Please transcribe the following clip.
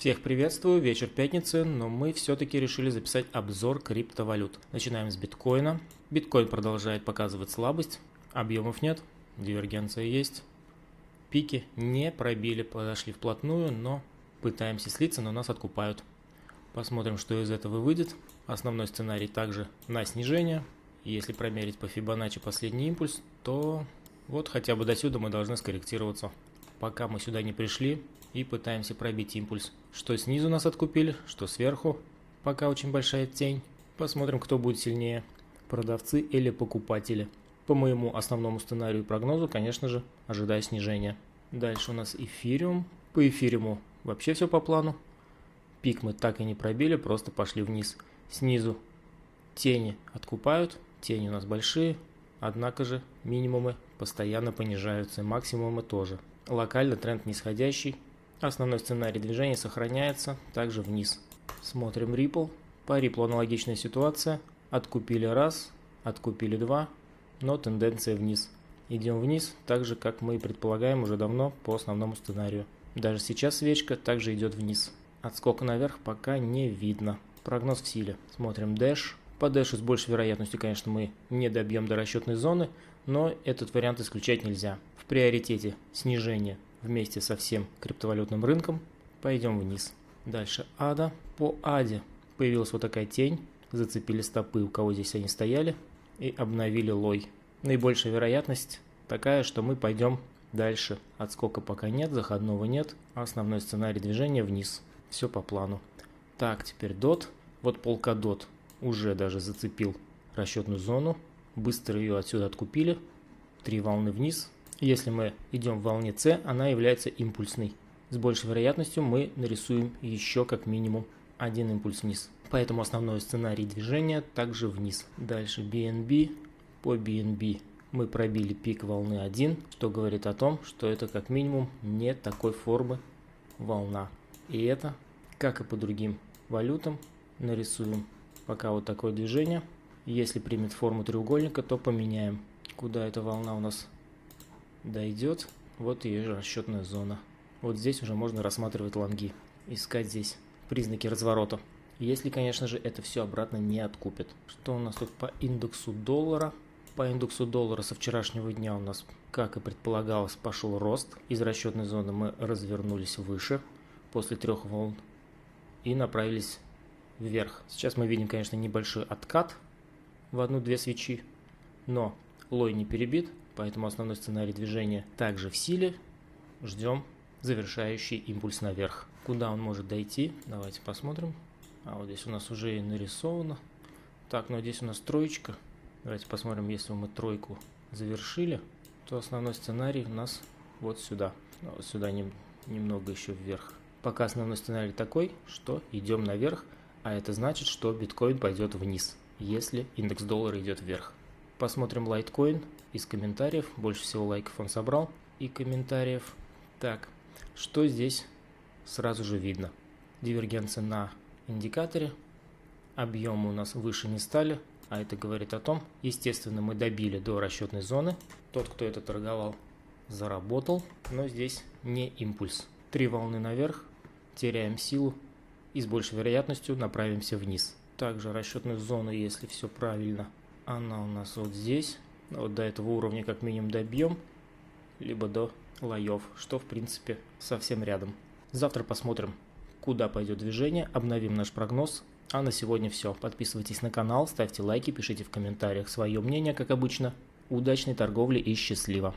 Всех приветствую, вечер пятницы, но мы все-таки решили записать обзор криптовалют. Начинаем с биткоина. Биткоин продолжает показывать слабость, объемов нет, дивергенция есть. Пики не пробили, подошли вплотную, но пытаемся слиться, но нас откупают. Посмотрим, что из этого выйдет. Основной сценарий также на снижение. Если промерить по Фибоначчи последний импульс, то вот хотя бы до сюда мы должны скорректироваться. Пока мы сюда не пришли и пытаемся пробить импульс. Что снизу нас откупили, что сверху. Пока очень большая тень. Посмотрим, кто будет сильнее, продавцы или покупатели. По моему основному сценарию и прогнозу, конечно же, ожидаю снижения. Дальше у нас эфириум. По эфириуму вообще все по плану. Пик мы так и не пробили, просто пошли вниз. Снизу тени откупают, тени у нас большие, однако же минимумы постоянно понижаются, и максимумы тоже. Локально тренд нисходящий. Основной сценарий движения сохраняется, также вниз. Смотрим Ripple. По Ripple аналогичная ситуация. Откупили раз, откупили два, но тенденция вниз. Идем вниз, так же как мы и предполагаем уже давно по основному сценарию. Даже сейчас свечка также идет вниз. Отскока наверх пока не видно. Прогноз в силе. Смотрим Dash. По Dash с большей вероятностью, конечно, мы не добьем до расчетной зоны, но этот вариант исключать нельзя. В приоритете снижение вместе со всем криптовалютным рынком. Пойдем вниз. Дальше ADA. По ADA появилась вот такая тень. Зацепили стопы, у кого здесь они стояли, и обновили лой. Наибольшая вероятность такая, что мы пойдем дальше. Отскока пока нет, заходного нет. Основной сценарий движения вниз. Все по плану. Так, теперь DOT. Вот Polkadot уже даже зацепил расчетную зону. Быстро ее отсюда откупили. 3 волны вниз. Если мы идем в волне C, она является импульсной. С большей вероятностью мы нарисуем еще как минимум один импульс вниз. Поэтому основной сценарий движения также вниз. Дальше BNB. По BNB мы пробили пик волны 1, что говорит о том, что это как минимум не такой формы волна. И это, как и по другим валютам, нарисуем пока вот такое движение. Если примет форму треугольника, то поменяем, куда эта волна у нас дойдет. Вот ее же расчетная зона. Вот здесь уже можно рассматривать лонги. Искать здесь признаки разворота. Если, конечно же, это все обратно не откупит. Что у нас тут по индексу доллара? По индексу доллара со вчерашнего дня у нас, как и предполагалось, пошел рост. Из расчетной зоны мы развернулись выше после 3 волн и направились вверх. Сейчас мы видим, конечно, небольшой откат в 1-2 свечи, но лой не перебит, поэтому основной сценарий движения также в силе. Ждем завершающий импульс наверх. Куда он может дойти? Давайте посмотрим. А вот здесь у нас уже и нарисовано. Так, ну здесь у нас троечка. Давайте посмотрим, если мы тройку завершили, то основной сценарий у нас вот сюда. Вот сюда немного еще вверх. Пока основной сценарий такой, что идем наверх, а это значит, что биткоин пойдет вниз, если индекс доллара идет вверх. Посмотрим Litecoin из комментариев. Больше всего лайков он собрал и комментариев. Так, что здесь сразу же видно? Дивергенция на индикаторе. Объемы у нас выше не стали, а это говорит о том, естественно, мы добили до расчетной зоны. Тот, кто это торговал, заработал, но здесь не импульс. 3 волны наверх, теряем силу и с большей вероятностью направимся вниз. Также расчетную зону, если все правильно, она у нас вот здесь. Вот до этого уровня как минимум добьем, либо до лоев, что в принципе совсем рядом. Завтра посмотрим, куда пойдет движение, обновим наш прогноз. А на сегодня все. Подписывайтесь на канал, ставьте лайки, пишите в комментариях свое мнение, как обычно. Удачной торговли и счастливо!